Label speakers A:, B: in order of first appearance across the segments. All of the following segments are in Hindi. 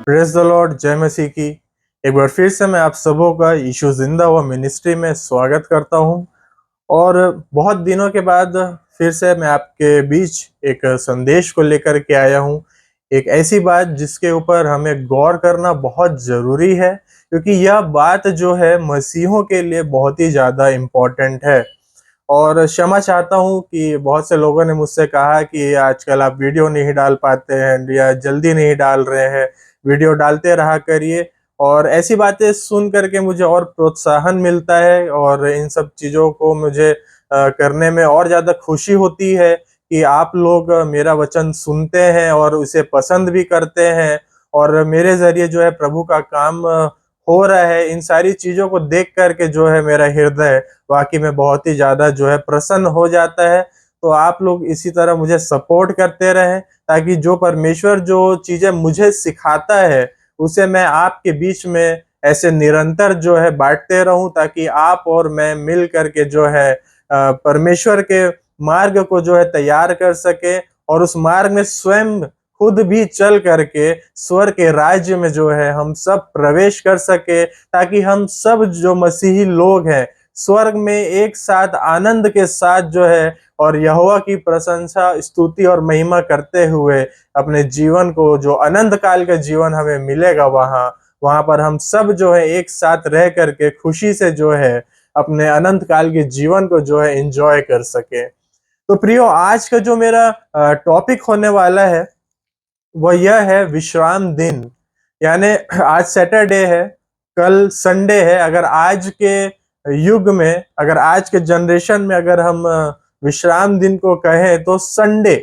A: प्रेज द लॉर्ड, जय मसीह की। एक बार फिर से मैं आप सबों का यीशु जिंदा हुआ मिनिस्ट्री में स्वागत करता हूं। और बहुत दिनों के बाद फिर से मैं आपके बीच एक संदेश को लेकर के आया हूं। एक ऐसी बात जिसके ऊपर हमें गौर करना बहुत जरूरी है, क्योंकि यह बात जो है मसीहों के लिए बहुत ही ज्यादा इम्पोर्टेंट है। और क्षमा चाहता हूँ कि बहुत से लोगों ने मुझसे कहा कि आजकल आप वीडियो नहीं डाल पाते हैं या जल्दी नहीं डाल रहे हैं, वीडियो डालते रहा करिए। और ऐसी बातें सुन करके मुझे और प्रोत्साहन मिलता है और इन सब चीज़ों को मुझे करने में और ज़्यादा खुशी होती है कि आप लोग मेरा वचन सुनते हैं और उसे पसंद भी करते हैं। और मेरे ज़रिए जो है प्रभु का काम हो रहा है। इन सारी चीज़ों को देख करके जो है मेरा हृदय वाकई में बहुत ही ज़्यादा जो है प्रसन्न हो जाता है। तो आप लोग इसी तरह मुझे सपोर्ट करते रहें, ताकि जो परमेश्वर जो चीज़ें मुझे सिखाता है उसे मैं आपके बीच में ऐसे निरंतर जो है बाँटते रहूँ, ताकि आप और मैं मिल कर के जो है परमेश्वर के मार्ग को जो है तैयार कर सकें और उस मार्ग में स्वयं खुद भी चल करके स्वर्ग के राज्य में जो है हम सब प्रवेश कर सके, ताकि हम सब जो मसीही लोग हैं स्वर्ग में एक साथ आनंद के साथ जो है और यहोवा की प्रशंसा, स्तुति और महिमा करते हुए अपने जीवन को, जो अनंत काल का जीवन हमें मिलेगा, वहां वहां पर हम सब जो है एक साथ रह करके खुशी से जो है अपने अनंत काल के जीवन को जो है एंजॉय कर सके। तो प्रियो, आज का जो मेरा टॉपिक होने वाला है वह यह है विश्राम दिन। यानी आज सैटरडे है, कल संडे है। अगर आज के युग में, अगर आज के जनरेशन में अगर हम विश्राम दिन को कहें तो संडे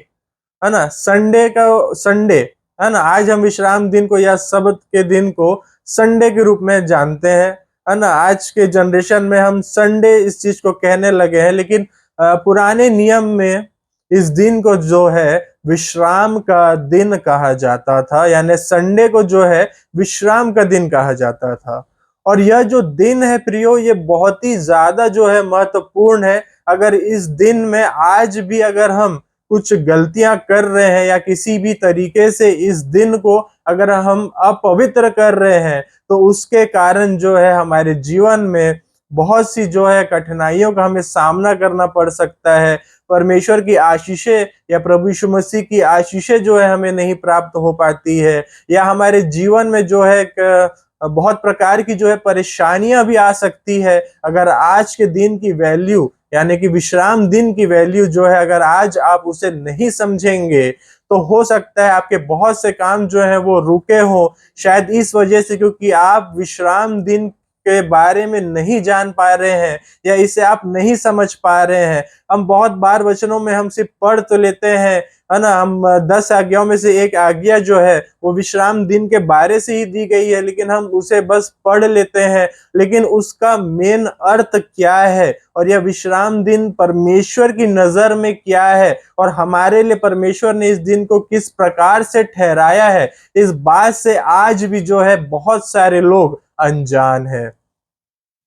A: है ना, संडे का संडे है ना। आज हम विश्राम दिन को या सब्त के दिन को संडे के रूप में जानते हैं, है ना। आज के जनरेशन में हम संडे इस चीज को कहने लगे हैं, लेकिन पुराने नियम में इस दिन को जो है विश्राम का दिन कहा जाता था। यानी संडे को जो है विश्राम का दिन कहा जाता था। और यह जो दिन है प्रियो, ये बहुत ही ज्यादा जो है महत्वपूर्ण है। अगर इस दिन में आज भी अगर हम कुछ गलतियां कर रहे हैं या किसी भी तरीके से इस दिन को अगर हम अपवित्र कर रहे हैं, तो उसके कारण जो है हमारे जीवन में बहुत सी जो है कठिनाइयों का हमें सामना करना पड़ सकता है। परमेश्वर की आशीषें या प्रभु यीशु मसीह की आशीषें जो है हमें नहीं प्राप्त हो पाती है, या हमारे जीवन में जो है बहुत प्रकार की जो है परेशानियां भी आ सकती है। अगर आज के दिन की वैल्यू, यानी कि विश्राम दिन की वैल्यू जो है, अगर आज आप उसे नहीं समझेंगे, तो हो सकता है आपके बहुत से काम जो है वो रुके हो, शायद इस वजह से क्योंकि आप विश्राम दिन के बारे में नहीं जान पा रहे हैं या इसे आप नहीं समझ पा रहे हैं। हम बहुत बार वचनों में हम सिर्फ पढ़ तो लेते हैं, है ना। हम 10 आज्ञाओं में से एक आज्ञा जो है वो विश्राम दिन के बारे से ही दी गई है, लेकिन हम उसे बस पढ़ लेते हैं। लेकिन उसका मेन अर्थ क्या है और यह विश्राम दिन परमेश्वर की नजर में क्या है और हमारे लिए परमेश्वर ने इस दिन को किस प्रकार से ठहराया है, इस बात से आज भी जो है बहुत सारे लोग अनजान है।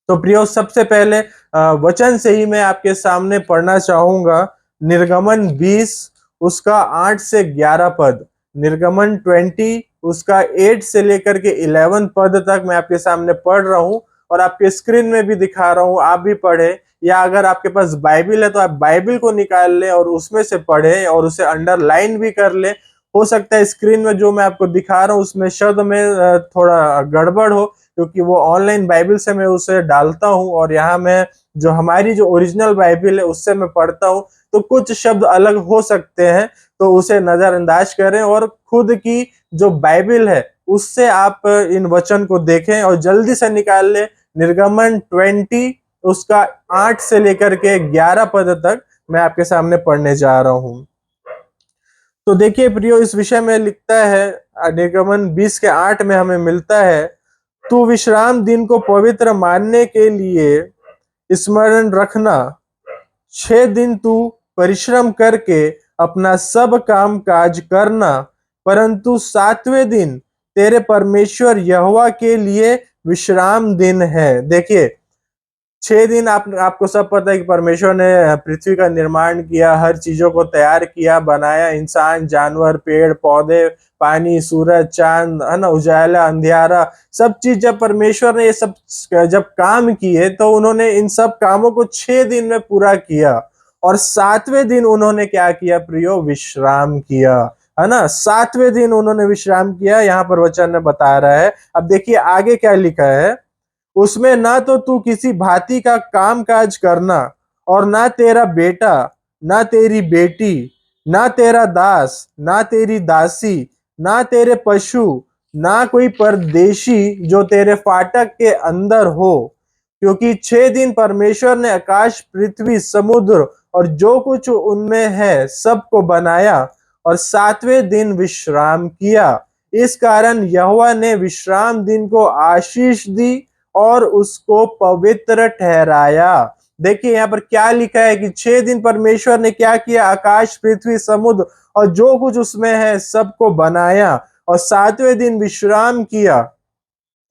A: तो प्रियो, सबसे पहले वचन से ही मैं आपके सामने पढ़ना चाहूंगा। निर्गमन 20 उसका 8 से 11 पद। निर्गमन 20 उसका 8 से लेकर के 11 पद तक मैं आपके सामने पढ़ रहा हूं और आपके स्क्रीन में भी दिखा रहा हूं, आप भी पढ़े। या अगर आपके पास बाइबिल है तो आप बाइबिल को निकाल लें और उसमें से पढ़े और उसे अंडरलाइन भी कर ले। हो सकता है स्क्रीन में जो मैं आपको दिखा रहा हूँ उसमें शब्द में थोड़ा गड़बड़ हो, क्योंकि वो ऑनलाइन बाइबल से मैं उसे डालता हूँ और यहाँ मैं जो हमारी जो ओरिजिनल बाइबल है उससे मैं पढ़ता हूँ, तो कुछ शब्द अलग हो सकते हैं। तो उसे नजरअंदाज करें और खुद की जो बाइबल है उससे आप इन वचन को देखें और जल्दी से निकाल लें। निर्गमन 20 उसका 8 से लेकर के 11 पद तक मैं आपके सामने पढ़ने जा रहा हूँ। तो देखिए प्रियो, इस विषय में लिखता है, निर्गमन 20 के 8 में हमें मिलता है, तू विश्राम दिन को पवित्र मानने के लिए स्मरण रखना। 6 दिन तू परिश्रम करके अपना सब काम काज करना, परंतु 7वें दिन तेरे परमेश्वर यहोवा के लिए विश्राम दिन है। देखिए, 6 दिन आपको सब पता है कि परमेश्वर ने पृथ्वी का निर्माण किया, हर चीजों को तैयार किया, बनाया, इंसान, जानवर, पेड़ पौधे, पानी, सूरज, चांद, है ना, उजाला, अंधियारा, सब चीज जब परमेश्वर ने ये सब जब काम किए तो उन्होंने इन सब कामों को 6 दिन में पूरा किया। और 7वें दिन उन्होंने क्या किया प्रियो? विश्राम किया, है ना। 7वें दिन उन्होंने विश्राम किया, यहाँ पर वचन में बता रहा है। अब देखिए आगे क्या लिखा है, उसमें ना तो तू किसी भांति का काम काज करना, और ना तेरा बेटा, ना तेरी बेटी, ना तेरा दास, ना तेरी दासी, ना तेरे पशु, ना कोई परदेशी जो तेरे फाटक के अंदर हो, क्योंकि 6 दिन परमेश्वर ने आकाश, पृथ्वी, समुद्र और जो कुछ उनमें है सबको बनाया, और 7वें दिन विश्राम किया। इस कारण यहोवा ने विश्राम दिन को आशीष दी और उसको पवित्र ठहराया। देखिए यहाँ पर क्या लिखा है कि 6 दिन परमेश्वर ने क्या किया? आकाश, पृथ्वी, समुद्र और जो कुछ उसमें है सबको बनाया, और 7वें दिन विश्राम किया।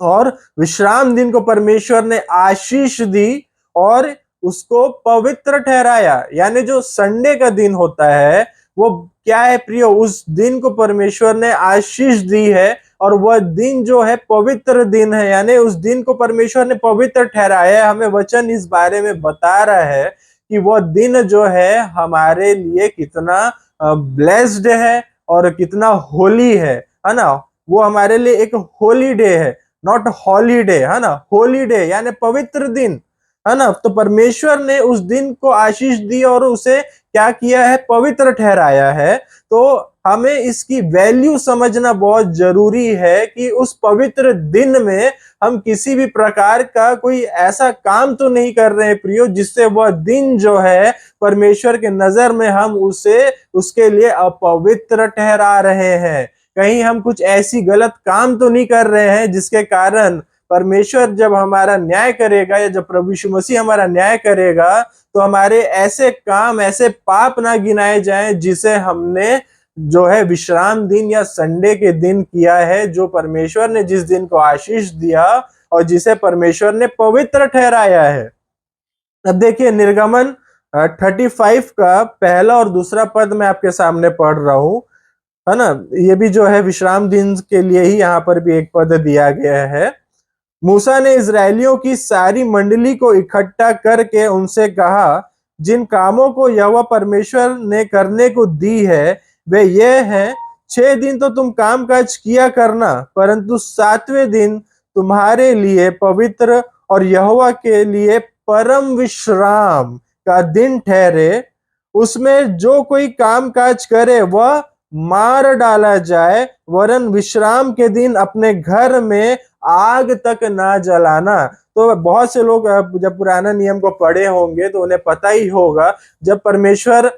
A: और विश्राम दिन को परमेश्वर ने आशीष दी और उसको पवित्र ठहराया। यानी जो संडे का दिन होता है वो क्या है प्रियो? उस दिन को परमेश्वर ने आशीष दी है, और वह दिन जो है पवित्र दिन है, यानी उस दिन को परमेश्वर ने पवित्र ठहराया है। हमें वचन इस बारे में बता रहा है कि वह दिन जो है हमारे लिए कितना ब्लेस्ड है और कितना होली है ना। वो हमारे लिए एक होली डे है, नॉट हॉलीडे, है ना। होली डे यानी पवित्र दिन, है ना। तो परमेश्वर ने उस दिन को आशीष दी और उसे क्या किया है? पवित्र ठहराया है। तो हमें इसकी वैल्यू समझना बहुत जरूरी है कि उस पवित्र दिन में हम किसी भी प्रकार का कोई ऐसा काम तो नहीं कर रहे हैं प्रियो जिससे वह दिन जो है परमेश्वर के नजर में हम उसे उसके लिए अपवित्र ठहरा रहे हैं। कहीं हम कुछ ऐसी गलत काम तो नहीं कर रहे हैं जिसके कारण परमेश्वर जब हमारा न्याय करेगा या जब प्रभु यीशु मसीह हमारा न्याय करेगा तो हमारे ऐसे काम, ऐसे पाप ना गिनाए जाएं जिसे हमने जो है विश्राम दिन या संडे के दिन किया है, जो परमेश्वर ने जिस दिन को आशीष दिया और जिसे परमेश्वर ने पवित्र ठहराया है। अब देखिए निर्गमन 35 का पहला और दूसरा पद मैं आपके सामने पढ़ रहा हूं, है ना। ये भी जो है विश्राम दिन के लिए ही यहाँ पर भी एक पद दिया गया है। मूसा ने इजरायलियों की सारी मंडली को इकट्ठा करके उनसे कहा, जिन कामों को यहोवा परमेश्वर ने करने को दी है वे ये हैं, 6 दिन तो तुम काम काज किया करना, परंतु 7वें दिन तुम्हारे लिए पवित्र और यहोवा के लिए परम विश्राम का दिन ठहरे। उसमें जो कोई काम काज करे वह मार डाला जाए, वरन विश्राम के दिन अपने घर में आग तक ना जलाना। तो बहुत से लोग जब पुराना नियम को पढ़े होंगे तो उन्हें पता ही होगा, जब परमेश्वर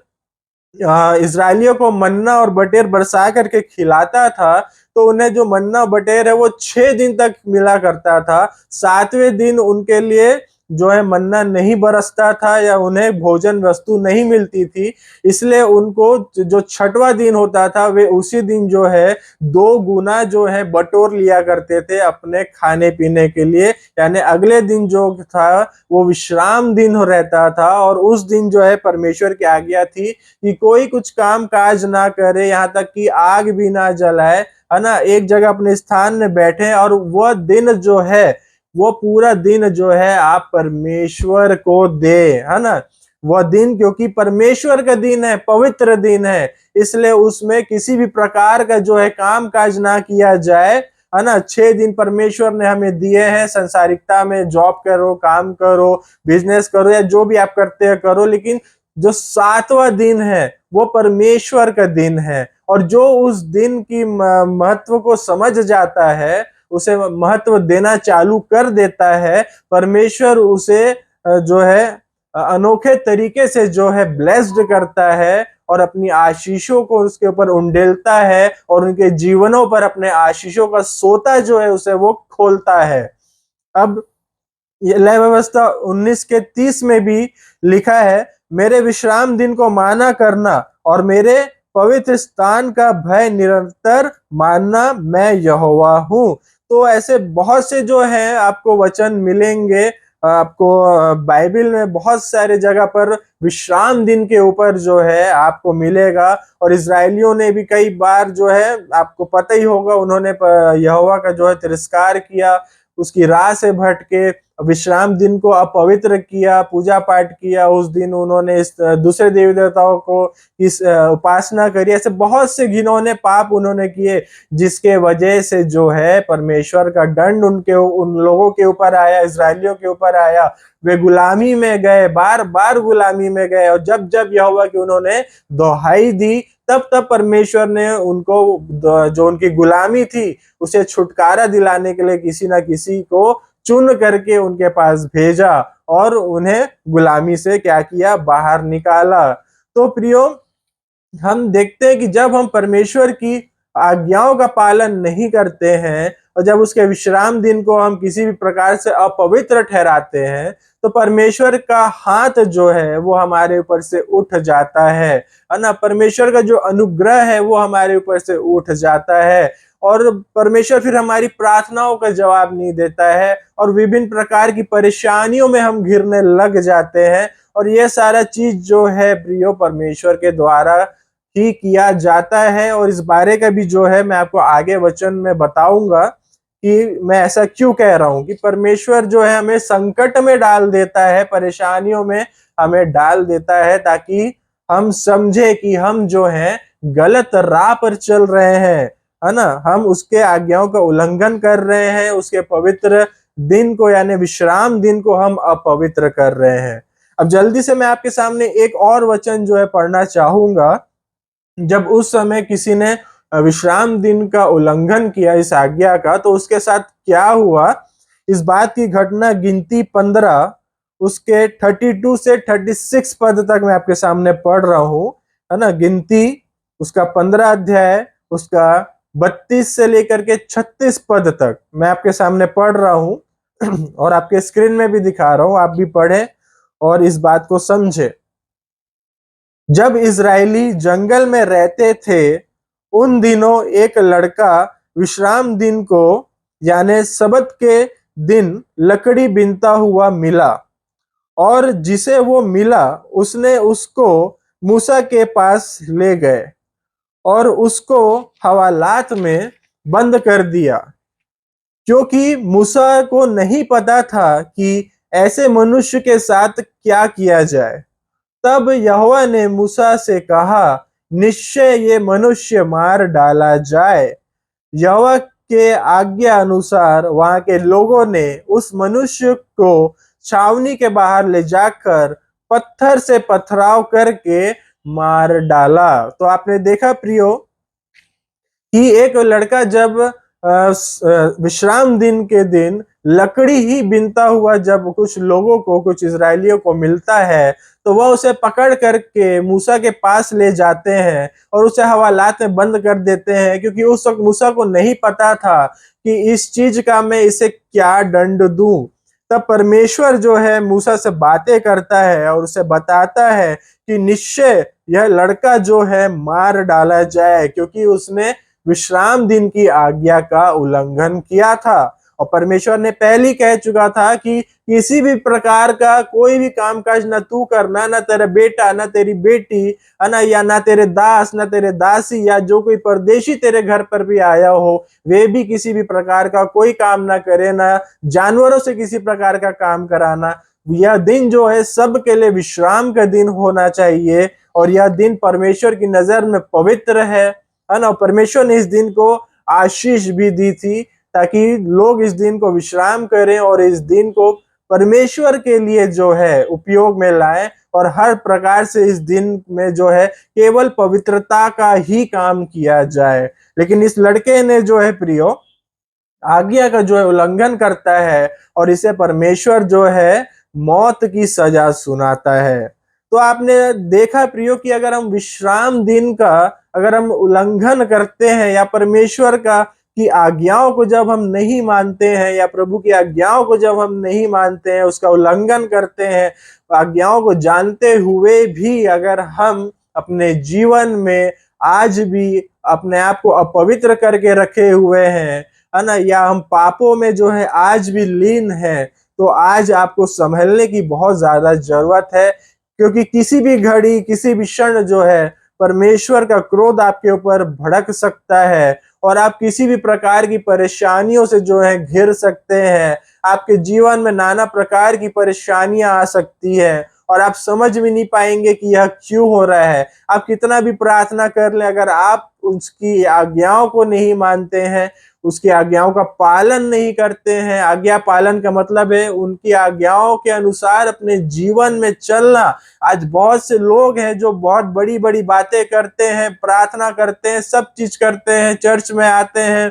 A: इजरायलियों को मन्ना और बटेर बरसा करके खिलाता था तो उन्हें जो मन्ना बटेर है वो 6 दिन तक मिला करता था। 7वें दिन उनके लिए जो है मन्ना नहीं बरसता था या उन्हें भोजन वस्तु नहीं मिलती थी, इसलिए उनको जो 6वां दिन होता था वे उसी दिन जो है 2 गुना जो है बटोर लिया करते थे अपने खाने पीने के लिए। यानी अगले दिन जो था वो विश्राम दिन रहता था, और उस दिन जो है परमेश्वर की आज्ञा थी कि कोई कुछ काम काज ना करे, यहाँ तक कि आग भी ना जलाए, है ना। एक जगह अपने स्थान में बैठे और वह दिन जो है वो पूरा दिन जो है आप परमेश्वर को दे, है ना। वह दिन क्योंकि परमेश्वर का दिन है, पवित्र दिन है, इसलिए उसमें किसी भी प्रकार का जो है काम काज ना किया जाए, है ना। 6 दिन परमेश्वर ने हमें दिए हैं, संसारिकता में जॉब करो, काम करो, बिजनेस करो या जो भी आप करते हैं करो, लेकिन जो 7वां दिन है वो परमेश्वर का दिन है। और जो उस दिन की महत्व को समझ जाता है, उसे महत्व देना चालू कर देता है, परमेश्वर उसे जो है अनोखे तरीके से जो है ब्लेस्ड करता है और अपनी आशीषों को उसके ऊपर उंडेलता है और उनके जीवनों पर अपने आशीषों का सोता जो है उसे वो खोलता है। अब लय व्यवस्था 19 के 30 में भी लिखा है, मेरे विश्राम दिन को माना करना और मेरे पवित्र स्थान का भय निरंतर मानना, मैं यहोवा हूं। तो ऐसे बहुत से जो है आपको वचन मिलेंगे आपको बाइबल में बहुत सारे जगह पर विश्राम दिन के ऊपर जो है आपको मिलेगा। और इजरायलियों ने भी कई बार जो है, आपको पता ही होगा, उन्होंने यहोवा का जो है तिरस्कार किया, उसकी राह से भटके, विश्राम दिन को अपवित्र किया, पूजा पाठ किया। उस दिन उन्होंने इस दूसरे देवी देवताओं को इस उपासना करी। ऐसे बहुत से घिनौने पाप उन्होंने किए, जिसके वजह से जो है परमेश्वर का दंड उन लोगों के ऊपर आया, इजरायलियों के ऊपर आया। वे गुलामी में गए, बार बार गुलामी में गए, और जब जब यहोवा की उन्होंने दोहाई दी, तब तब परमेश्वर ने उनको जो उनकी गुलामी थी उसे छुटकारा दिलाने के लिए किसी ना किसी को चुन करके उनके पास भेजा और उन्हें गुलामी से क्या किया, बाहर निकाला। तो प्रियो, हम देखते हैं कि जब हम परमेश्वर की आज्ञाओं का पालन नहीं करते हैं और जब उसके विश्राम दिन को हम किसी भी प्रकार से अपवित्र ठहराते हैं, तो परमेश्वर का हाथ जो है वो हमारे ऊपर से उठ जाता है ना। परमेश्वर का जो अनुग्रह है वो हमारे ऊपर से उठ जाता है, और परमेश्वर फिर हमारी प्रार्थनाओं का जवाब नहीं देता है, और विभिन्न प्रकार की परेशानियों में हम घिरने लग जाते हैं। और ये सारा चीज जो है प्रियो, परमेश्वर के द्वारा ही किया जाता है। और इस बारे का भी जो है मैं आपको आगे वचन में बताऊंगा कि मैं ऐसा क्यों कह रहा हूं कि परमेश्वर जो है हमें संकट में डाल देता है, परेशानियों में हमें डाल देता है, ताकि हम समझे कि हम जो है गलत राह पर चल रहे हैं, है ना। हम उसके आज्ञाओं का उल्लंघन कर रहे हैं, उसके पवित्र दिन को यानी विश्राम दिन को हम अपवित्र कर रहे हैं। अब जल्दी से मैं आपके सामने एक और वचन जो है पढ़ना चाहूंगा। जब उस समय किसी ने विश्राम दिन का उल्लंघन किया, इस आज्ञा का, तो उसके साथ क्या हुआ, इस बात की घटना गिनती 15 उसके 32 से 36 पद तक मैं आपके सामने पढ़ रहा हूं, है ना। गिनती उसका 15 अध्याय, उसका 32 से लेकर के 36 पद तक मैं आपके सामने पढ़ रहा हूं और आपके स्क्रीन में भी दिखा रहा हूं, आप भी पढ़ें और इस बात को समझे। जब इजरायली जंगल में रहते थे, उन दिनों एक लड़का विश्राम दिन को यानी सबत के दिन लकड़ी बीनता हुआ मिला, और जिसे वो मिला उसने उसको मूसा के पास ले गए और उसको हवालात में बंद कर दिया, क्योंकि मूसा को नहीं पता था कि ऐसे मनुष्य के साथ क्या किया जाए। तब यहोवा ने मूसा से कहा, निश्चय ये मनुष्य मार डाला जाए। यहोवा के आज्ञा अनुसार वहां के लोगों ने उस मनुष्य को छावनी के बाहर ले जाकर पत्थर से पथराव करके मार डाला। तो आपने देखा प्रियो कि एक लड़का जब विश्राम दिन के दिन लकड़ी ही बीनता हुआ जब कुछ लोगों को, कुछ इजरायलियों को मिलता है, तो वह उसे पकड़ करके मूसा के पास ले जाते हैं और उसे हवालात में बंद कर देते हैं, क्योंकि उस वक्त मूसा को नहीं पता था कि इस चीज का मैं इसे क्या दंड दूं। तब परमेश्वर जो है मूसा से बातें करता है और उसे बताता है कि निश्चय यह लड़का जो है मार डाला जाए, क्योंकि उसने विश्राम दिन की आज्ञा का उल्लंघन किया था। और परमेश्वर ने पहले ही कह चुका था कि किसी भी प्रकार का कोई भी कामकाज न तू करना, ना तेरा बेटा, ना तेरी बेटी, है ना, या ना तेरे दास, ना तेरे दासी, या जो कोई परदेशी तेरे घर पर भी आया हो, वे भी किसी भी प्रकार का कोई काम ना करे, ना जानवरों से किसी प्रकार का काम कराना। यह दिन जो है सबके लिए विश्राम का दिन होना चाहिए, और यह दिन परमेश्वर की नजर में पवित्र है ना। परमेश्वर ने इस दिन को आशीष भी दी थी, ताकि लोग इस दिन को विश्राम करें और इस दिन को परमेश्वर के लिए जो है उपयोग में लाएं, और हर प्रकार से इस दिन में जो है केवल पवित्रता का ही काम किया जाए। लेकिन इस लड़के ने जो है प्रियो आज्ञा का जो है उल्लंघन करता है, और इसे परमेश्वर जो है मौत की सजा सुनाता है। तो आपने देखा प्रियो कि अगर हम विश्राम दिन का अगर हम उल्लंघन करते हैं, या परमेश्वर का की आज्ञाओं को जब हम नहीं मानते हैं, या प्रभु की आज्ञाओं को जब हम नहीं मानते हैं, उसका उल्लंघन करते हैं, आज्ञाओं को जानते हुए भी अगर हम अपने जीवन में आज भी अपने आप को अपवित्र करके रखे हुए हैं, है ना, या हम पापों में जो है आज भी लीन है, तो आज आपको संभलने की बहुत ज्यादा जरूरत है, क्योंकि किसी भी घड़ी, किसी भी क्षण जो है परमेश्वर का क्रोध आपके ऊपर भड़क सकता है और आप किसी भी प्रकार की परेशानियों से जो है घिर सकते हैं। आपके जीवन में नाना प्रकार की परेशानियां आ सकती है और आप समझ भी नहीं पाएंगे कि यह क्यों हो रहा है। आप कितना भी प्रार्थना कर ले, अगर आप उसकी आज्ञाओं को नहीं मानते हैं, उसकी आज्ञाओं का पालन नहीं करते हैं, आज्ञा पालन का मतलब है उनकी आज्ञाओं के अनुसार अपने जीवन में चलना। आज बहुत से लोग हैं जो बहुत बड़ी बड़ी बातें करते हैं, प्रार्थना करते हैं, सब चीज करते हैं, चर्च में आते हैं,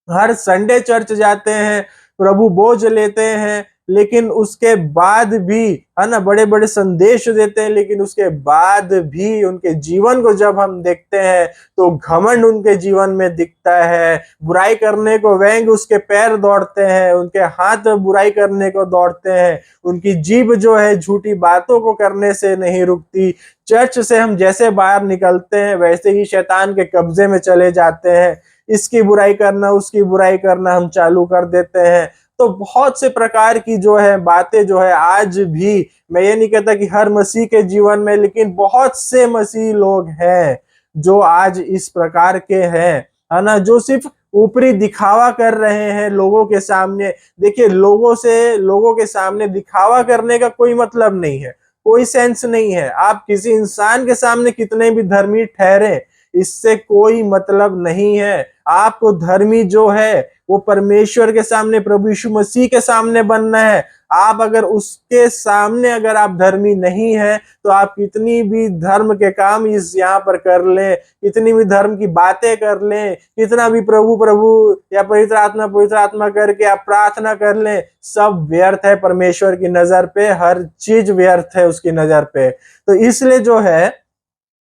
A: हर संडे चर्च जाते हैं, प्रभु बोझ लेते हैं, लेकिन उसके बाद भी, है ना, बड़े बड़े संदेश देते हैं, लेकिन उसके बाद भी उनके जीवन को जब हम देखते हैं तो घमंड उनके जीवन में दिखता है। बुराई करने को व्यंग उसके पैर दौड़ते हैं, उनके हाथ बुराई करने को दौड़ते हैं, उनकी जीभ जो है झूठी बातों को करने से नहीं रुकती। चर्च से हम जैसे बाहर निकलते हैं वैसे ही शैतान के कब्जे में चले जाते हैं, इसकी बुराई करना, उसकी बुराई करना हम चालू कर देते हैं। तो बहुत से प्रकार की जो है बातें जो है आज भी, मैं ये नहीं कहता कि हर मसीह के जीवन में, लेकिन बहुत से मसीह लोग हैं जो आज इस प्रकार के हैं, है ना, जो सिर्फ ऊपरी दिखावा कर रहे हैं लोगों के सामने। देखिए, लोगों के सामने दिखावा करने का कोई मतलब नहीं है, कोई सेंस नहीं है। आप किसी इंसान के सामने कितने भी धर्मी ठहरे, इससे कोई मतलब नहीं है। आपको धर्मी जो है वो परमेश्वर के सामने, प्रभु यीशु मसीह के सामने बनना है। आप अगर उसके सामने अगर आप धर्मी नहीं है तो आप कितनी भी धर्म के काम इस यहाँ पर कर लें, कितनी भी धर्म की बातें कर लें, कितना भी प्रभु प्रभु या पवित्र आत्मा करके आप प्रार्थना कर लें, सब व्यर्थ है परमेश्वर की नजर पे। हर चीज व्यर्थ है उसकी नजर पे। तो इसलिए जो है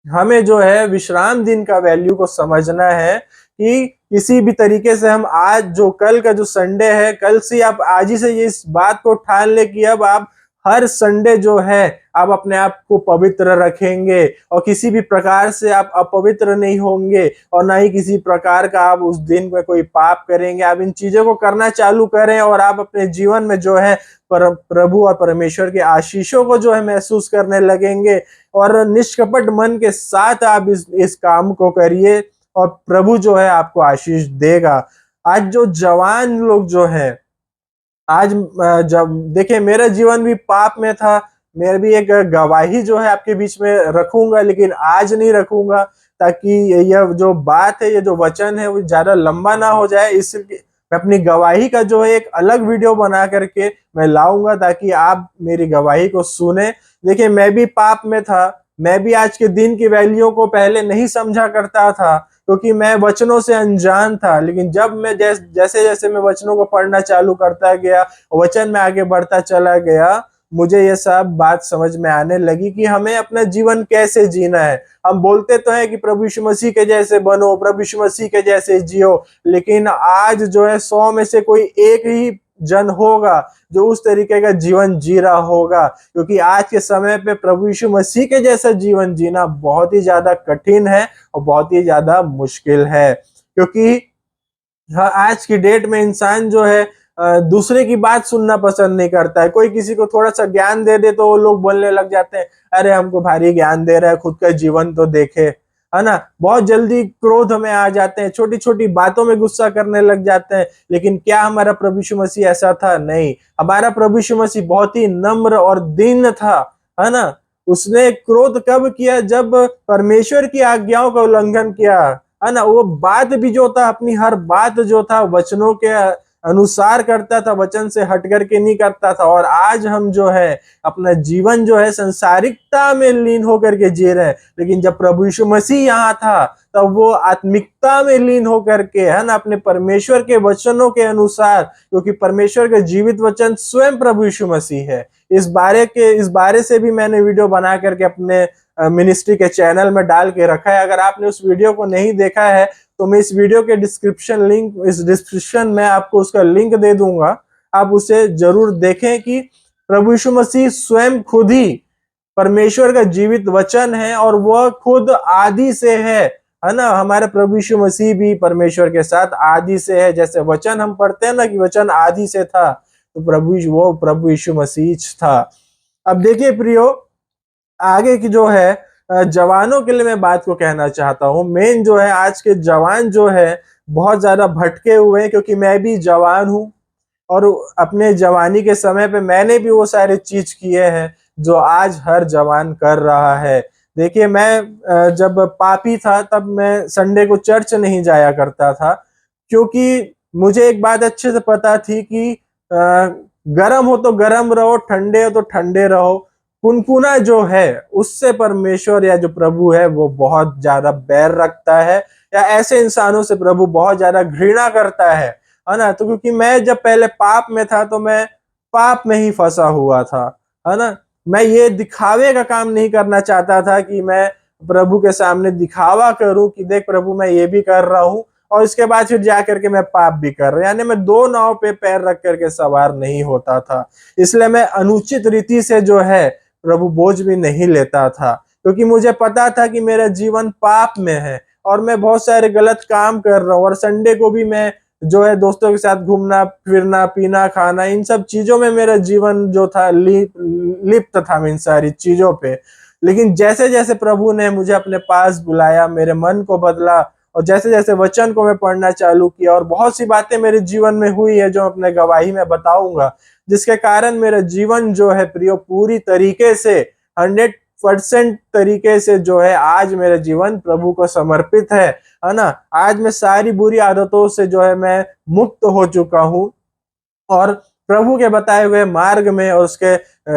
A: हमें जो है विश्राम दिन का वैल्यू को समझना है कि किसी भी तरीके से हम आज जो कल का जो संडे है, कल से आप आज ही से ये इस बात को ठान ले कि अब आप हर संडे जो है आप अपने आप को पवित्र रखेंगे और किसी भी प्रकार से आप अपवित्र नहीं होंगे और ना ही किसी प्रकार का आप उस दिन में कोई पाप करेंगे। आप इन चीजों को करना चालू करें और आप अपने जीवन में जो है प्रभु और परमेश्वर के आशीषों को जो है महसूस करने लगेंगे और निष्कपट मन के साथ आप इस काम को करिए और प्रभु जो है आपको आशीष देगा। आज जो जवान लोग जो है, आज जब देखिए मेरा जीवन भी पाप में था, मैं भी एक गवाही जो है आपके बीच में रखूंगा, लेकिन आज नहीं रखूंगा, ताकि यह जो बात है, ये जो वचन है वो ज्यादा लंबा ना हो जाए। इसलिए मैं अपनी गवाही का जो है एक अलग वीडियो बना करके मैं लाऊंगा ताकि आप मेरी गवाही को सुने। देखिए, मैं भी पाप में था, मैं भी आज के दिन की वैल्यू को पहले नहीं समझा करता था क्योंकि मैं वचनों से अनजान था। लेकिन जब मैं जैसे जैसे मैं वचनों को पढ़ना चालू करता गया, वचन में आगे बढ़ता चला गया, मुझे ये सब बात समझ में आने लगी कि हमें अपना जीवन कैसे जीना है। हम बोलते तो हैं कि प्रभु यीशु मसीह के जैसे बनो, प्रभु यीशु मसीह के जैसे जियो, लेकिन आज जो है 100 में से कोई एक ही जन होगा जो उस तरीके का जीवन जी रहा होगा, क्योंकि आज के समय पे प्रभु यीशु मसीह के जैसा जीवन जीना बहुत ही ज्यादा कठिन है और बहुत ही ज्यादा मुश्किल है। क्योंकि आज की डेट में इंसान जो है दूसरे की बात सुनना पसंद नहीं करता है। कोई किसी को थोड़ा सा ज्ञान दे दे तो वो लोग बोलने लग जाते हैं, अरे हमको भारी ज्ञान दे रहा है, खुद का जीवन तो देखे, है ना। बहुत जल्दी क्रोध में आ जाते हैं, छोटी छोटी बातों में गुस्सा करने लग जाते हैं। लेकिन क्या हमारा प्रभु यीशु मसीह ऐसा था? नहीं, हमारा प्रभु यीशु मसीह बहुत ही नम्र और दीन था, है ना। उसने क्रोध कब किया? जब परमेश्वर की आज्ञाओं का उल्लंघन किया, है ना। वो बात भी जो था, अपनी हर बात जो था वचनों के अनुसार करता था, वचन से हट करके नहीं करता था। और आज हम जो है अपना जीवन जो है संसारिकता में लीन होकर के जी रहे हैं, लेकिन जब प्रभु यीशु मसीह यहाँ था तब वो आत्मिकता में लीन होकर के, है ना, अपने परमेश्वर के वचनों के अनुसार, क्योंकि परमेश्वर के जीवित वचन स्वयं प्रभु यीशु मसीह है। इस बारे से भी मैंने वीडियो बना करके अपने मिनिस्ट्री के चैनल में डाल के रखा है। अगर आपने उस वीडियो को नहीं देखा है तो मैं इस वीडियो के डिस्क्रिप्शन में आपको उसका लिंक दे दूंगा, आप उसे जरूर देखें कि प्रभु यीशु मसीह स्वयं खुद ही परमेश्वर का जीवित वचन है और वह खुद आदि से है ना। हमारे प्रभु यीशु मसीह भी परमेश्वर के साथ आदि से है। जैसे वचन हम पढ़ते हैं ना कि वचन आदि से था, तो प्रभु यीशु मसीह था। अब देखिए प्रियो, आगे की जो है जवानों के लिए मैं बात को कहना चाहता हूँ। मेन जो है, आज के जवान जो है बहुत ज्यादा भटके हुए हैं, क्योंकि मैं भी जवान हूँ और अपने जवानी के समय पे मैंने भी वो सारे चीज किए हैं जो आज हर जवान कर रहा है। देखिए, मैं जब पापी था तब मैं संडे को चर्च नहीं जाया करता था, क्योंकि मुझे एक बात अच्छे से पता थी कि गरम हो तो गरम रहो, ठंडे हो तो ठंडे रहो। कुनकुना जो है उससे परमेश्वर या जो प्रभु है वो बहुत ज्यादा बैर रखता है, या ऐसे इंसानों से प्रभु बहुत ज्यादा घृणा करता है ना। तो क्योंकि मैं जब पहले पाप में था तो मैं पाप में ही फंसा हुआ था, है ना। मैं ये दिखावे का काम नहीं करना चाहता था कि मैं प्रभु के सामने दिखावा करूं कि देख प्रभु मैं ये भी कर रहा हूं, और इसके बाद फिर जा करके मैं पाप भी कर रहा हूं। यानी मैं दो नाव पे पैर रख करके सवार नहीं होता था। इसलिए मैं अनुचित रीति से जो है प्रभु बोझ भी नहीं लेता था, क्योंकि मुझे पता था कि मेरा जीवन पाप में है और मैं बहुत सारे गलत काम कर रहा हूँ। और संडे को भी मैं जो है दोस्तों के साथ घूमना फिरना, पीना खाना, इन सब चीजों में मेरा जीवन जो था लिप्त था, इन सारी चीजों पे। लेकिन जैसे जैसे प्रभु ने मुझे अपने पास बुलाया, मेरे मन को बदला, और जैसे जैसे वचन को मैं पढ़ना चालू किया, और बहुत सी बातें मेरे जीवन में हुई है जो अपने गवाही में बताऊंगा, जिसके कारण मेरा जीवन जो है प्रियो पूरी तरीके से 100% तरीके से जो है आज मेरा जीवन प्रभु को समर्पित है ना। आज मैं सारी बुरी आदतों से जो है मैं मुक्त हो चुका हूँ, और प्रभु के बताए हुए मार्ग में और उसके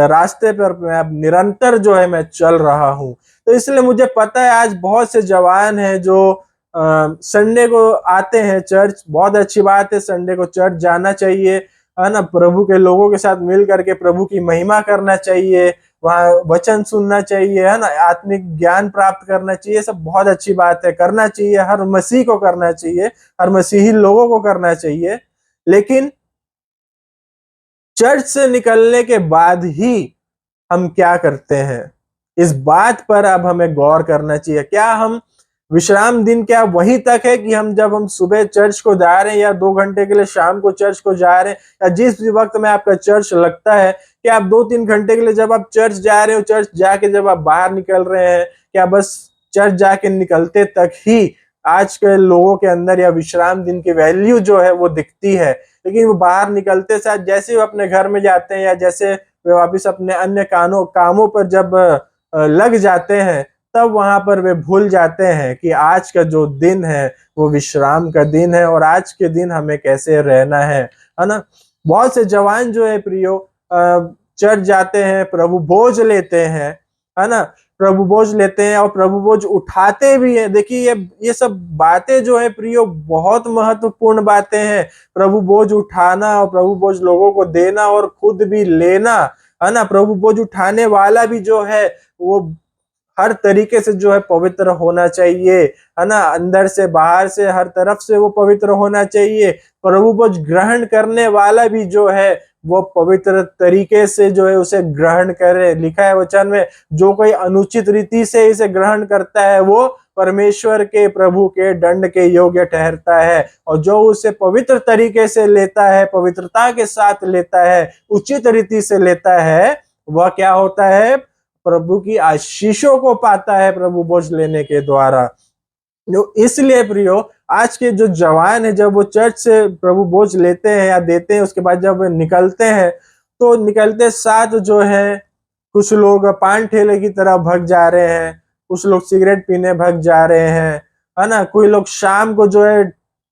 A: रास्ते पर मैं अब निरंतर जो है मैं चल रहा हूँ। तो इसलिए मुझे पता है आज बहुत से जवान हैं जो संडे को आते हैं चर्च। बहुत अच्छी बात है, संडे को चर्च जाना चाहिए, है ना। प्रभु के लोगों के साथ मिल करके प्रभु की महिमा करना चाहिए, वहाँ वचन सुनना चाहिए, है ना, आत्मिक ज्ञान प्राप्त करना चाहिए। सब बहुत अच्छी बात है, करना चाहिए, हर मसीह को करना चाहिए, हर मसीही लोगों को करना चाहिए। लेकिन चर्च से निकलने के बाद ही हम क्या करते हैं, इस बात पर अब हमें गौर करना चाहिए। क्या हम विश्राम दिन क्या वहीं तक है कि जब हम सुबह चर्च को जा रहे हैं, या 2 घंटे के लिए शाम को चर्च को जा रहे हैं, या जिस भी वक्त में आपका चर्च लगता है, कि आप 2-3 घंटे के लिए जब आप चर्च जा रहे हो, चर्च जाके जब आप बाहर निकल रहे हैं, क्या बस चर्च जाके निकलते तक ही आज के लोगों के अंदर या विश्राम दिन की वैल्यू जो है वो दिखती है? लेकिन वो बाहर निकलते साथ जैसे वो अपने घर में जाते हैं, या जैसे वे वापिस अपने अन्य कामों पर जब लग जाते हैं, तब वहां पर वे भूल जाते हैं कि आज का जो दिन है वो विश्राम का दिन है, और आज के दिन हमें कैसे रहना है ना। बहुत से जवान जो है प्रियो चर्च जाते हैं, प्रभु बोझ लेते हैं, है ना, प्रभु बोझ लेते हैं और प्रभु बोझ उठाते भी हैं। देखिए, ये सब बातें जो है प्रियो बहुत महत्वपूर्ण बातें हैं। प्रभु बोझ उठाना और प्रभु बोझ लोगों को देना और खुद भी लेना, है ना। प्रभु बोझ उठाने वाला भी जो है वो हर तरीके से जो है पवित्र होना चाहिए, है ना। अंदर से बाहर से हर तरफ से वो पवित्र होना चाहिए। प्रभु बोझ ग्रहण करने वाला भी जो है वो पवित्र तरीके से जो है उसे ग्रहण करे। लिखा है वचन में, जो कोई अनुचित रीति से इसे ग्रहण करता है वो परमेश्वर के प्रभु के दंड के योग्य ठहरता है, और जो उसे पवित्र तरीके से लेता है, पवित्रता के साथ लेता है, उचित रीति से लेता है, वह क्या होता है, प्रभु की आशीषों को पाता है प्रभु बोझ लेने के द्वारा। जो इसलिए प्रियो, आज के जो जवान है जब वो चर्च से प्रभु बोझ लेते हैं या देते हैं, उसके बाद जब निकलते हैं, तो निकलते साथ जो है कुछ लोग पान ठेले की तरफ भग जा रहे हैं, कुछ लोग सिगरेट पीने भग जा रहे हैं, है ना। कोई लोग शाम को जो है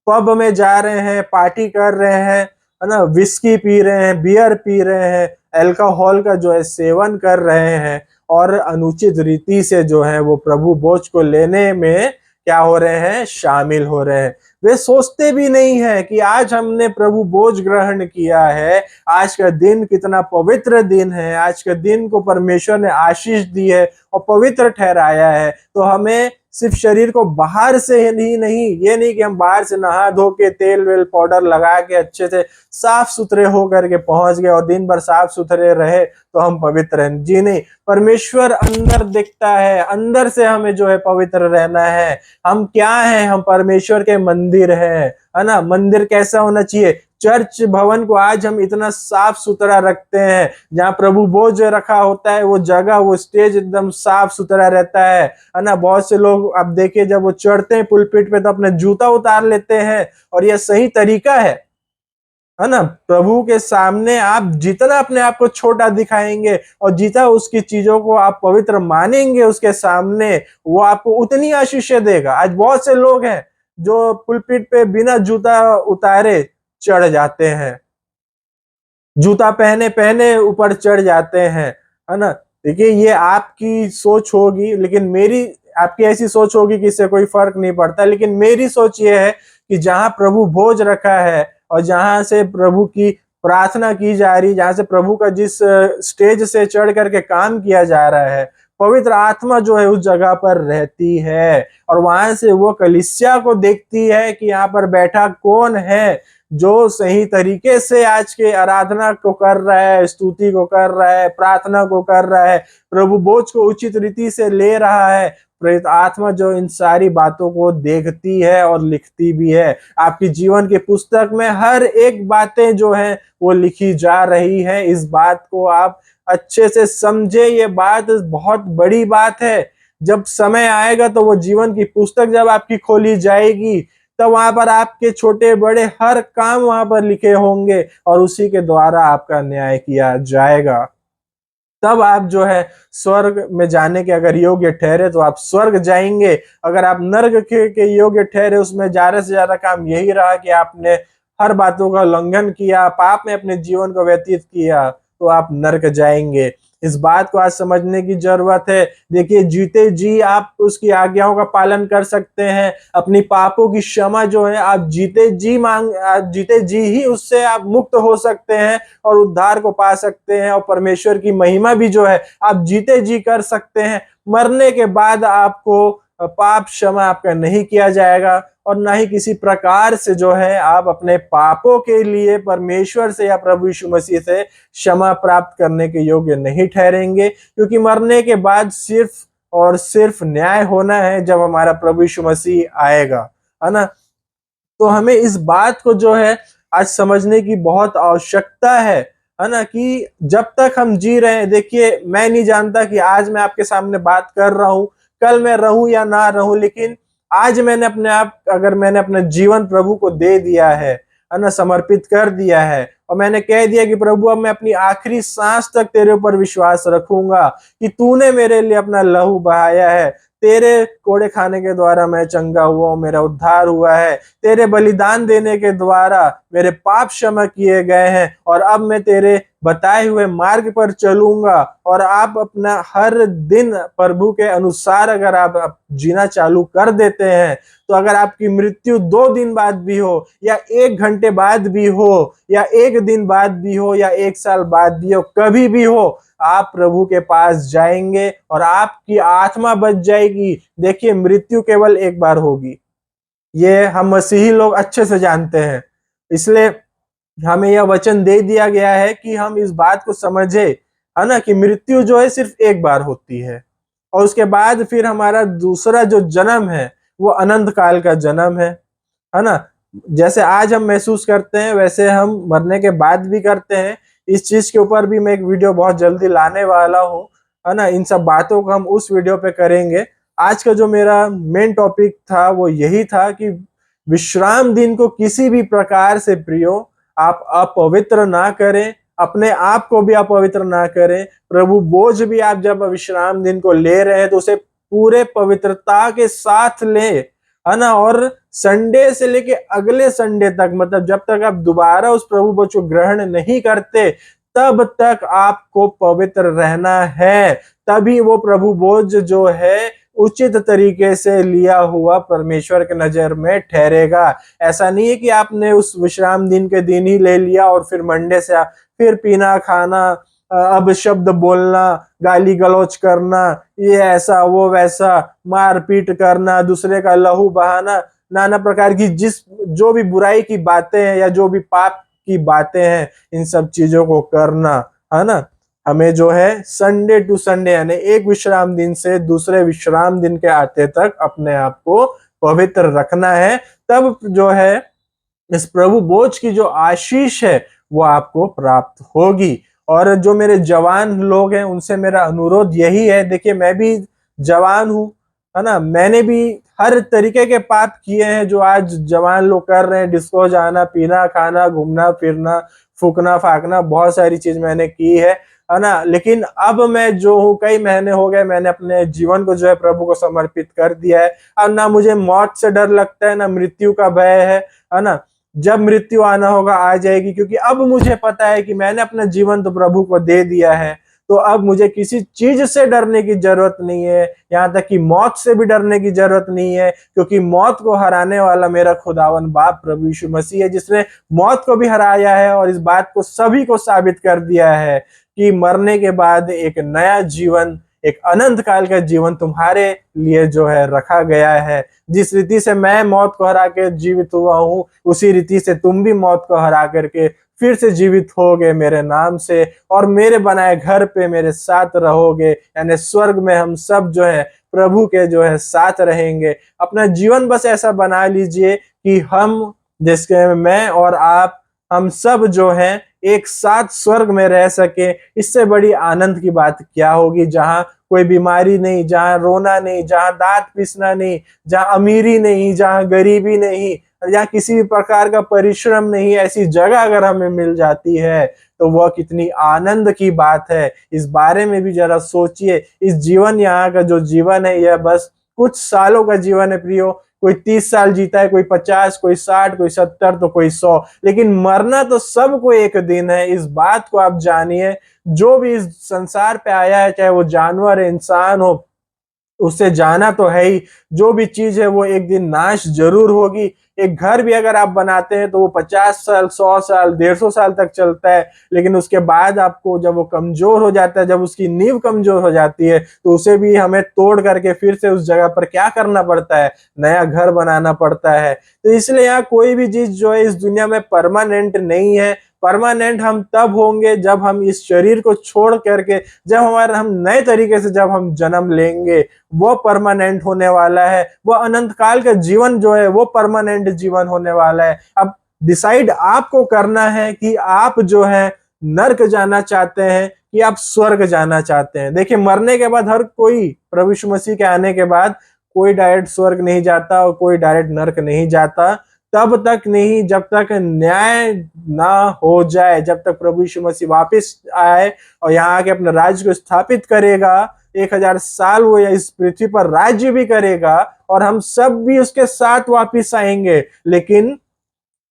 A: पब में जा रहे हैं, पार्टी कर रहे हैं, है ना, विस्की पी रहे हैं, बियर पी रहे हैं, अल्कोहल का जो है सेवन कर रहे हैं, और अनुचित रीति से जो है वो प्रभु बोझ को लेने में क्या हो रहे हैं, शामिल हो रहे हैं। वे सोचते भी नहीं है कि आज हमने प्रभु बोझ ग्रहण किया है, आज का दिन कितना पवित्र दिन है, आज के दिन को परमेश्वर ने आशीष दी है और पवित्र ठहराया है। तो हमें सिर्फ शरीर को बाहर से ही नहीं, ये नहीं कि हम बाहर से नहा धो के तेल वेल पाउडर लगा के अच्छे से साफ सुथरे हो करके पहुंच गए और दिन भर साफ सुथरे रहे तो हम पवित्र हैं, जी नहीं। परमेश्वर अंदर दिखता है, अंदर से हमें जो है पवित्र रहना है। हम क्या हैं, हम परमेश्वर के मंदिर हैं, है ना। मंदिर कैसा होना चाहिए, चर्च भवन को आज हम इतना साफ सुथरा रखते हैं, जहाँ प्रभु भोज रखा होता है वो जगह, वो स्टेज एकदम साफ सुथरा रहता है ना। बहुत से लोग अब देखिए जब वो चढ़ते हैं पुलपिट पे तो अपने जूता उतार लेते हैं, और यह सही तरीका है ना। प्रभु के सामने आप जितना अपने आप को छोटा दिखाएंगे और जितना उसकी चीजों को आप पवित्र मानेंगे उसके सामने, वो आपको उतनी आशीषें देगा। आज बहुत से लोग हैं जो पुलपिट पे बिना जूता उतारे चढ़ जाते हैं, जूता पहने पहने ऊपर चढ़ जाते हैं, है ना। देखिए ये आपकी सोच होगी, लेकिन मेरी आपकी ऐसी सोच होगी कि इससे कोई फर्क नहीं पड़ता, लेकिन मेरी सोच ये है कि जहां प्रभु भोज रखा है और जहां से प्रभु की प्रार्थना की जा रही, जहां से प्रभु का जिस स्टेज से चढ़ करके काम किया जा रहा है, पवित्र आत्मा जो है उस जगह पर रहती है, और वहां से वो कलीसिया को देखती है कि यहाँ पर बैठा कौन है जो सही तरीके से आज के आराधना को कर रहा है, स्तुति को कर रहा है, प्रार्थना को कर रहा है, प्रभु बोझ को उचित रीति से ले रहा है। प्रेरित आत्मा जो इन सारी बातों को देखती है और लिखती भी है। आपकी जीवन के पुस्तक में हर एक बातें जो है वो लिखी जा रही है। इस बात को आप अच्छे से समझे, ये बात बहुत बड़ी बात है। जब समय आएगा तो वो जीवन की पुस्तक जब आपकी खोली जाएगी, तब वहां पर आपके छोटे बड़े हर काम वहां पर लिखे होंगे और उसी के द्वारा आपका न्याय किया जाएगा। तब आप जो है स्वर्ग में जाने के अगर योग्य ठहरे तो आप स्वर्ग जाएंगे। अगर आप नर्क के योग्य ठहरे, उसमें ज्यादा से ज्यादा काम यही रहा कि आपने हर बातों का उल्लंघन किया, पाप में अपने जीवन को व्यतीत किया, तो आप नर्क जाएंगे। इस बात को आज समझने की जरूरत है। देखिए जीते जी आप उसकी आज्ञाओं का पालन कर सकते हैं, अपनी पापों की क्षमा जो है आप जीते जी ही उससे आप मुक्त हो सकते हैं और उद्धार को पा सकते हैं, और परमेश्वर की महिमा भी जो है आप जीते जी कर सकते हैं। मरने के बाद आपको पाप क्षमा आपका नहीं किया जाएगा, और ना ही किसी प्रकार से जो है आप अपने पापों के लिए परमेश्वर से या प्रभु यीशु मसीह से क्षमा प्राप्त करने के योग्य नहीं ठहरेंगे, क्योंकि मरने के बाद सिर्फ और सिर्फ न्याय होना है जब हमारा प्रभु यीशु मसीह आएगा, है ना। तो हमें इस बात को जो है आज समझने की बहुत आवश्यकता है ना, कि जब तक हम जी रहे हैं, देखिए मैं नहीं जानता कि आज मैं आपके सामने बात कर रहा हूं, कल मैं रहूं या ना रहूं, लेकिन आज अगर मैंने अपना जीवन प्रभु को दे दिया है ना, समर्पित कर दिया है, और मैंने कह दिया कि प्रभु अब मैं अपनी आखिरी सांस तक तेरे ऊपर विश्वास रखूंगा कि तूने मेरे लिए अपना लहू बहाया है, तेरे कोड़े खाने के द्वारा मैं चंगा हुआ हूं, मेरा उद्धार हुआ है, तेरे बलिदान देने के द्वारा मेरे पाप क्षमा किए गए हैं, और अब मैं तेरे बताए हुए मार्ग पर चलूंगा। और आप अपना हर दिन प्रभु के अनुसार अगर आप जीना चालू कर देते हैं, तो अगर आपकी मृत्यु 2 दिन बाद भी हो, या 1 घंटे बाद भी हो, या 1 दिन बाद भी हो, या 1 साल बाद भी हो, कभी भी हो, आप प्रभु के पास जाएंगे और आपकी आत्मा बच जाएगी। देखिए मृत्यु केवल एक बार होगी, ये हम मसीही लोग अच्छे से जानते हैं, इसलिए हमें यह वचन दे दिया गया है कि हम इस बात को समझे, है ना, कि मृत्यु जो है सिर्फ एक बार होती है, और उसके बाद फिर हमारा दूसरा जो जन्म है वो अनंत काल का जन्म है ना। जैसे आज हम महसूस करते हैं वैसे हम मरने के बाद भी करते हैं। इस चीज के ऊपर भी मैं एक वीडियो बहुत जल्दी लाने वाला हूँ, है ना। इन सब बातों को हम उस वीडियो पे करेंगे। आज का जो मेरा मेन टॉपिक था वो यही था कि विश्राम दिन को किसी भी प्रकार से प्रियो आप अपवित्र ना करें, अपने आप को भी अपवित्र ना करें। प्रभु बोझ भी आप जब विश्राम दिन को ले रहे हैं तो उसे पूरे पवित्रता के साथ लें, है ना। और संडे से लेके अगले संडे तक, मतलब जब तक आप दोबारा उस प्रभु बोझ को ग्रहण नहीं करते, तब तक आपको पवित्र रहना है। तभी वो प्रभु बोझ जो है उचित तरीके से लिया हुआ परमेश्वर के नजर में ठहरेगा। ऐसा नहीं है कि आपने उस विश्राम दिन के दिन ही ले लिया और फिर मंडे से फिर पीना खाना, अब शब्द बोलना, गाली गलौज करना, ये ऐसा वो वैसा, मारपीट करना, दूसरे का लहू बहाना, नाना प्रकार की जो भी बुराई की बातें हैं या जो भी पाप की बातें हैं, इन सब चीजों को करना, है ना। हमें जो है संडे टू संडे यानी एक विश्राम दिन से दूसरे विश्राम दिन के आते तक अपने आप को पवित्र रखना है। तब जो है इस प्रभु बोझ की जो आशीष है वो आपको प्राप्त होगी। और जो मेरे जवान लोग हैं उनसे मेरा अनुरोध यही है, देखिए मैं भी जवान हूँ, है ना, मैंने भी हर तरीके के पाप किए हैं जो आज जवान लोग कर रहे हैं, डिस्को जाना, पीना, खाना, घूमना फिरना, फूकना फाकना, बहुत सारी चीज मैंने की है ना। लेकिन अब मैं जो हूँ, कई महीने हो गए मैंने अपने जीवन को जो है प्रभु को समर्पित कर दिया है। अब ना मुझे मौत से डर लगता है, ना मृत्यु का भय है ना। जब मृत्यु आना होगा आ जाएगी, क्योंकि अब मुझे पता है कि मैंने अपना जीवन तो प्रभु को दे दिया है। तो अब मुझे किसी चीज से डरने की जरूरत नहीं है, यहाँ तक कि मौत से भी डरने की जरूरत नहीं है, क्योंकि मौत को हराने वाला मेरा खुदावन बाप प्रभु यीशु मसीह है, जिसने मौत को भी हराया है और इस बात को सभी को साबित कर दिया है कि मरने के बाद एक नया जीवन, एक अनंत काल का जीवन तुम्हारे लिए जो है रखा गया है। जिस रीति से मैं मौत को हरा के जीवित हुआ हूँ, उसी रीति से तुम भी मौत को हरा करके फिर से जीवित होगे मेरे नाम से, और मेरे बनाए घर पे मेरे साथ रहोगे, यानी स्वर्ग में हम सब जो है प्रभु के जो है साथ रहेंगे। अपना जीवन बस ऐसा बना लीजिए कि हम, जिसके मैं और आप, हम सब जो हैं एक साथ स्वर्ग में रह सके। इससे बड़ी आनंद की बात क्या होगी, जहां कोई बीमारी नहीं, जहां रोना नहीं, जहां दांत पीसना नहीं, जहां अमीरी नहीं, जहां गरीबी नहीं, जहां किसी भी प्रकार का परिश्रम नहीं। ऐसी जगह अगर हमें मिल जाती है तो वह कितनी आनंद की बात है। इस बारे में भी जरा सोचिए। इस जीवन, यहाँ का जो जीवन है यह बस कुछ सालों का जीवन है प्रियो। कोई 30 साल जीता है, कोई 50, कोई 60, कोई 70, तो कोई 100, लेकिन मरना तो सबको एक दिन है। इस बात को आप जानिए। जो भी इस संसार पे आया है, चाहे वो जानवर इंसान हो, उससे जाना तो है ही। जो भी चीज है वो एक दिन नाश जरूर होगी। एक घर भी अगर आप बनाते हैं तो वो 50 साल, 100 साल, 150 साल तक चलता है, लेकिन उसके बाद आपको जब वो कमजोर हो जाता है, जब उसकी नींव कमजोर हो जाती है, तो उसे भी हमें तोड़ करके फिर से उस जगह पर क्या करना पड़ता है, नया घर बनाना पड़ता है। तो इसलिए यहाँ कोई भी चीज जो है इस दुनिया में परमानेंट नहीं है। परमानेंट हम तब होंगे जब हम इस शरीर को छोड़ करके, जब हम नए तरीके से जब हम जन्म लेंगे, वो परमानेंट होने वाला है। वो अनंत काल का जीवन जो है वो परमानेंट जीवन होने वाला है। अब डिसाइड आपको करना है कि आप जो है नर्क जाना चाहते हैं कि आप स्वर्ग जाना चाहते हैं। देखिए, मरने के बाद हर कोई, प्रभु यीशु मसीह के आने के बाद कोई डायरेक्ट स्वर्ग नहीं जाता और कोई डायरेक्ट नर्क नहीं जाता। तब तक नहीं जब तक न्याय ना हो जाए, जब तक प्रभु यीशु मसीह वापस आए और यहाँ आके अपने राज्य को स्थापित करेगा। 1000 साल वो इस पृथ्वी पर राज्य भी करेगा और हम सब भी उसके साथ वापिस आएंगे। लेकिन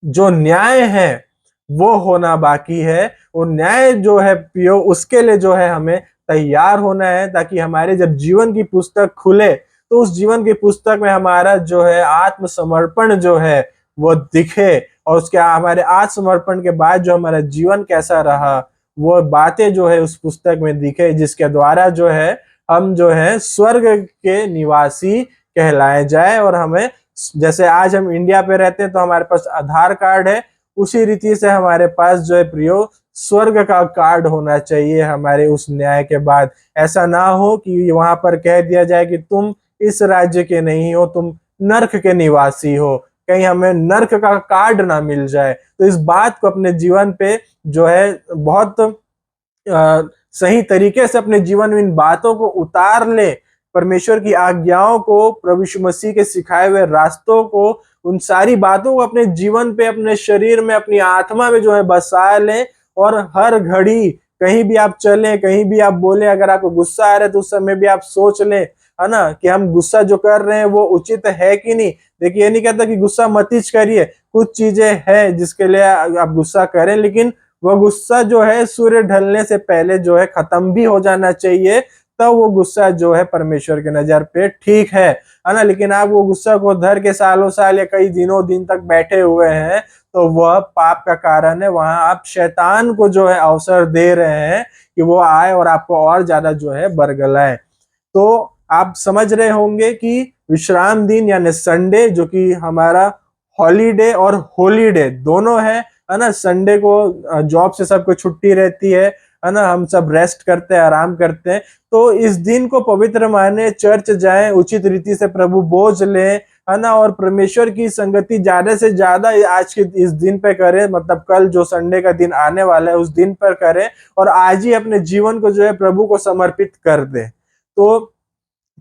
A: जो न्याय है वो होना बाकी है। वो न्याय जो है पियो, उसके लिए जो है हमें तैयार होना है, ताकि हमारे जब जीवन की पुस्तक खुले तो उस जीवन की पुस्तक में हमारा जो है आत्मसमर्पण जो है वो दिखे, और उसके हमारे आत्मसमर्पण के बाद जो हमारा जीवन कैसा रहा वो बातें जो है उस पुस्तक में दिखे, जिसके द्वारा जो है हम जो है स्वर्ग के निवासी कहलाए जाए। और हमें, जैसे आज हम इंडिया पे रहते हैं तो हमारे पास आधार कार्ड है, उसी रीति से हमारे पास जो है प्रियो स्वर्ग का कार्ड होना चाहिए हमारे उस न्याय के बाद। ऐसा ना हो कि वहां पर कह दिया जाए कि तुम इस राज्य के नहीं हो, तुम नर्क के निवासी हो, कहीं हमें नर्क का कार्ड ना मिल जाए। तो इस बात को अपने जीवन पे जो है बहुत सही तरीके से अपने जीवन में इन बातों को उतार ले। परमेश्वर की आज्ञाओं को, प्रभु यीशु मसीह के सिखाए हुए रास्तों को, उन सारी बातों को अपने जीवन पे, अपने शरीर में, अपनी आत्मा में जो है बसा लें। और हर घड़ी कहीं भी आप चलें, कहीं भी आप बोले, अगर आपको गुस्सा आ रहा है तो उस समय भी आप सोच लें, है ना, कि हम गुस्सा जो कर रहे हैं वो उचित है कि नहीं। देखिए, ये नहीं कहता कि गुस्सा मत ही करिए, कुछ चीजें हैं जिसके लिए आप गुस्सा करें, लेकिन वह गुस्सा जो है सूर्य ढलने से पहले जो है खत्म भी हो जाना चाहिए। तब वो गुस्सा जो है परमेश्वर के नजर पे ठीक है ना। लेकिन आप वो गुस्सा को धर के सालों साल या कई दिनों दिन तक बैठे हुए हैं तो वह पाप का कारण है। वहां आप शैतान को जो है अवसर दे रहे हैं कि वो आए और आपको और ज्यादा जो है बरगलाए। तो आप समझ रहे होंगे कि विश्राम दिन यानी संडे, जो कि हमारा हॉलीडे और होलीडे दोनों है ना। संडे को जॉब से सबको छुट्टी रहती है ना, हम सब रेस्ट करते हैं, आराम करते हैं। तो इस दिन को पवित्र माने, चर्च जाएं, उचित रीति से प्रभु बोझ लें, है ना, और परमेश्वर की संगति ज्यादा से ज्यादा आज के इस दिन पे करें, मतलब कल जो संडे का दिन आने वाला है उस दिन पर करें, और आज ही अपने जीवन को जो है प्रभु को समर्पित कर दें। तो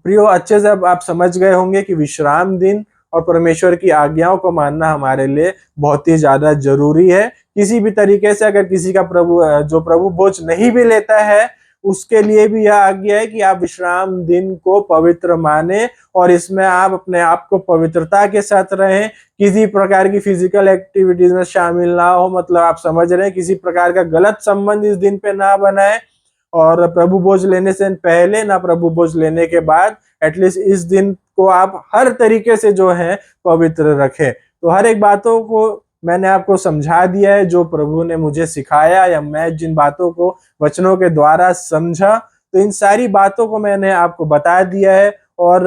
A: प्रियो, अच्छे से अब आप समझ गए होंगे कि विश्राम दिन और परमेश्वर की आज्ञाओं को मानना हमारे लिए बहुत ही ज्यादा जरूरी है। किसी भी तरीके से अगर किसी का जो प्रभु भोज नहीं भी लेता है, उसके लिए भी यह आज्ञा है कि आप विश्राम दिन को पवित्र माने और इसमें आप अपने आप को पवित्रता के साथ रहें। किसी प्रकार की फिजिकल एक्टिविटीज में शामिल ना हो, मतलब आप समझ रहे हैं, किसी प्रकार का गलत संबंध इस दिन पे ना बनाए, और प्रभु भोज लेने से पहले ना प्रभु भोज लेने के बाद, एटलीस्ट इस दिन को आप हर तरीके से जो है पवित्र रखें। तो हर एक बातों को मैंने आपको समझा दिया है, जो प्रभु ने मुझे सिखाया या मैं जिन बातों को वचनों के द्वारा समझा, तो इन सारी बातों को मैंने आपको बता दिया है। और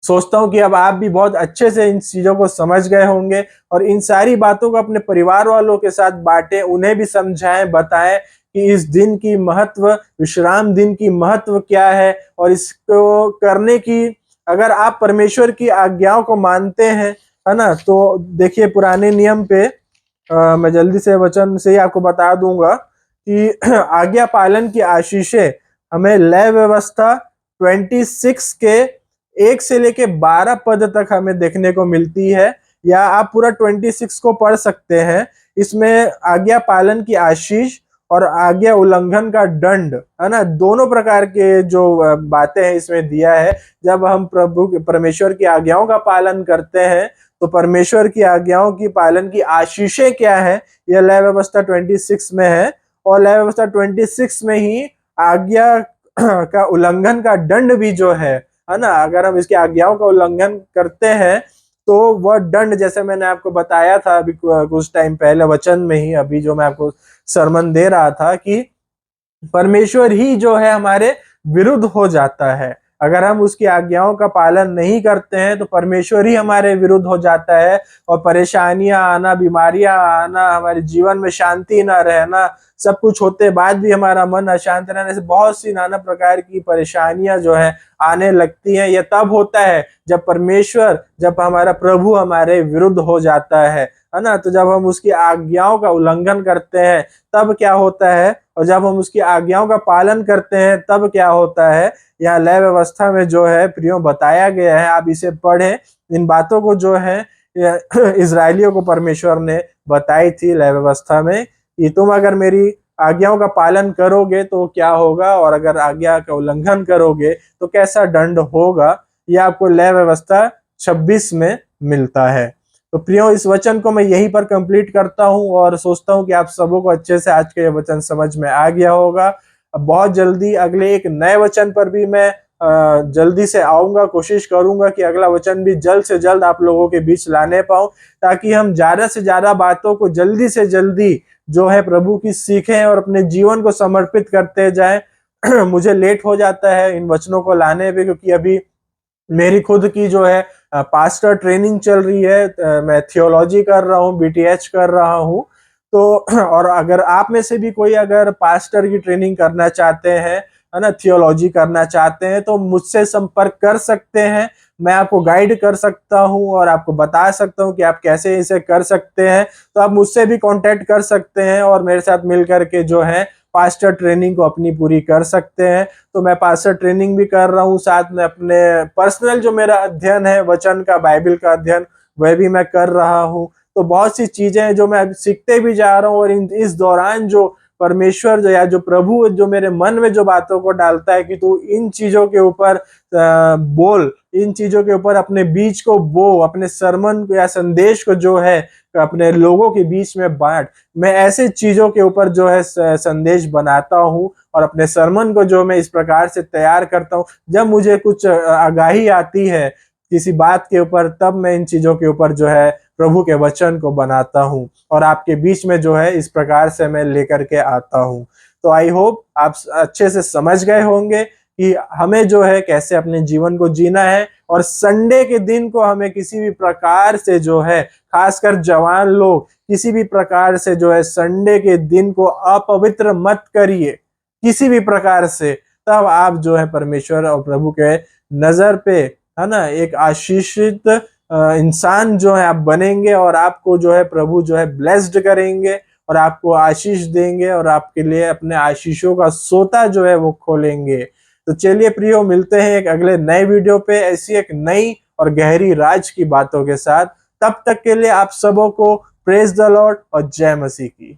A: सोचता हूँ कि अब आप भी बहुत अच्छे से इन चीजों को समझ गए होंगे, और इन सारी बातों को अपने परिवार वालों के साथ बांटें, उन्हें भी समझाएं, बताएं कि इस दिन की महत्व, विश्राम दिन की महत्व क्या है, और इसको करने की, अगर आप परमेश्वर की आज्ञाओं को मानते हैं, है ना, तो देखिए पुराने नियम पे मैं जल्दी से वचन से ही आपको बता दूंगा कि आज्ञा पालन की आशीषें हमें लय व्यवस्था 26 के 1 से लेके 12 पद तक हमें देखने को मिलती है, या आप पूरा 26 को पढ़ सकते हैं। इसमें आज्ञा पालन की आशीष और आज्ञा उल्लंघन का दंड, है ना, दोनों प्रकार के जो बातें हैं इसमें दिया है। जब हम प्रभु परमेश्वर की आज्ञाओं का पालन करते हैं, तो परमेश्वर की आज्ञाओं की पालन की आशीषें क्या है, यह लय व्यवस्था 26 में है। और लय व्यवस्था 26 में ही आज्ञा का उल्लंघन का दंड भी जो है ना, अगर हम इसकी आज्ञाओं का उल्लंघन करते हैं तो वह दंड, जैसे मैंने आपको बताया था अभी कुछ टाइम पहले वचन में ही, अभी जो मैं आपको सरमन दे रहा था, कि परमेश्वर ही जो है हमारे विरुद्ध हो जाता है। अगर हम उसकी आज्ञाओं का पालन नहीं करते हैं तो परमेश्वर ही हमारे विरुद्ध हो जाता है, और परेशानियां आना, बीमारियां आना, हमारे जीवन में शांति ना रहना, सब कुछ होते बाद भी हमारा मन अशांत रहने से बहुत सी नाना प्रकार की परेशानियां जो है आने लगती हैं। यह तब होता है जब परमेश्वर, जब हमारा प्रभु हमारे विरुद्ध हो जाता है ना। तो जब हम उसकी आज्ञाओं का उल्लंघन करते हैं तब क्या होता है, और जब हम उसकी आज्ञाओं का पालन करते हैं तब क्या होता है, यहाँ लय व्यवस्था में जो है प्रियो बताया गया है। आप इसे पढ़ें, इन बातों को जो है इजरायलियों को परमेश्वर ने बताई थी लय व्यवस्था में, कि तुम अगर मेरी आज्ञाओं का पालन करोगे तो क्या होगा, और अगर आज्ञा का उल्लंघन करोगे तो कैसा दंड होगा। यह आपको लय व्यवस्था 26 में मिलता है। तो प्रियो, इस वचन को मैं यहीं पर कंप्लीट करता हूं, और सोचता हूं कि आप सबों को अच्छे से आज का यह वचन समझ में आ गया होगा। अब बहुत जल्दी अगले एक नए वचन पर भी मैं जल्दी से आऊंगा, कोशिश करूंगा कि अगला वचन भी जल्द से जल्द आप लोगों के बीच लाने पाऊं, ताकि हम ज्यादा से ज्यादा बातों को जल्दी से जल्दी जो है प्रभु की सीखें और अपने जीवन को समर्पित करते जाएं। मुझे लेट हो जाता है इन वचनों को लाने पे, क्योंकि अभी मेरी खुद की जो है पास्टर ट्रेनिंग चल रही है। मैं थियोलॉजी कर रहा हूँ, बीटीएच कर रहा हूँ। तो और अगर आप में से भी कोई अगर पास्टर की ट्रेनिंग करना चाहते हैं, है ना, थियोलॉजी करना चाहते हैं, तो मुझसे संपर्क कर सकते हैं। मैं आपको गाइड कर सकता हूँ और आपको बता सकता हूँ कि आप कैसे इसे कर सकते हैं। तो आप मुझसे भी कांटेक्ट कर सकते हैं और मेरे साथ मिलकर के जो है पास्टर ट्रेनिंग को अपनी पूरी कर सकते हैं। तो मैं पास्टर ट्रेनिंग भी कर रहा हूँ, साथ में अपने पर्सनल जो मेरा अध्ययन है वचन का, बाइबल का अध्ययन, वह भी मैं कर रहा हूँ। तो बहुत सी चीजें हैं जो मैं सीखते भी जा रहा हूँ, और इस दौरान जो परमेश्वर जो या जो प्रभु जो मेरे मन में जो बातों को डालता है कि तू इन चीजों के ऊपर बोल, इन चीजों के ऊपर अपने बीच को बो, अपने सरमन या संदेश को जो है अपने लोगों के बीच में बांट। मैं ऐसे चीजों के ऊपर जो है संदेश बनाता हूँ, और अपने सरमन को जो मैं इस प्रकार से तैयार करता हूँ। जब मुझे कुछ आगाही आती है किसी बात के ऊपर, तब मैं इन चीजों के ऊपर जो है प्रभु के वचन को बनाता हूँ, और आपके बीच में जो है इस प्रकार से मैं लेकर के आता हूँ। तो आई होप आप अच्छे से समझ गए होंगे कि हमें जो है कैसे अपने जीवन को जीना है, और संडे के दिन को हमें किसी भी प्रकार से जो है, खासकर जवान लोग, किसी भी प्रकार से जो है संडे के दिन को अपवित्र मत करिए किसी भी प्रकार से। तब आप जो है परमेश्वर और प्रभु के नजर पे, है ना, एक आशीषित इंसान जो है आप बनेंगे, और आपको जो है प्रभु जो है ब्लेस्ड करेंगे और आपको आशीष देंगे, और आपके लिए अपने आशीषों का सोता जो है वो खोलेंगे। तो चलिए प्रियो, मिलते हैं एक अगले नए वीडियो पे ऐसी एक नई और गहरी राज की बातों के साथ। तब तक के लिए आप सबों को प्रेज द लॉर्ड और जय मसीह की।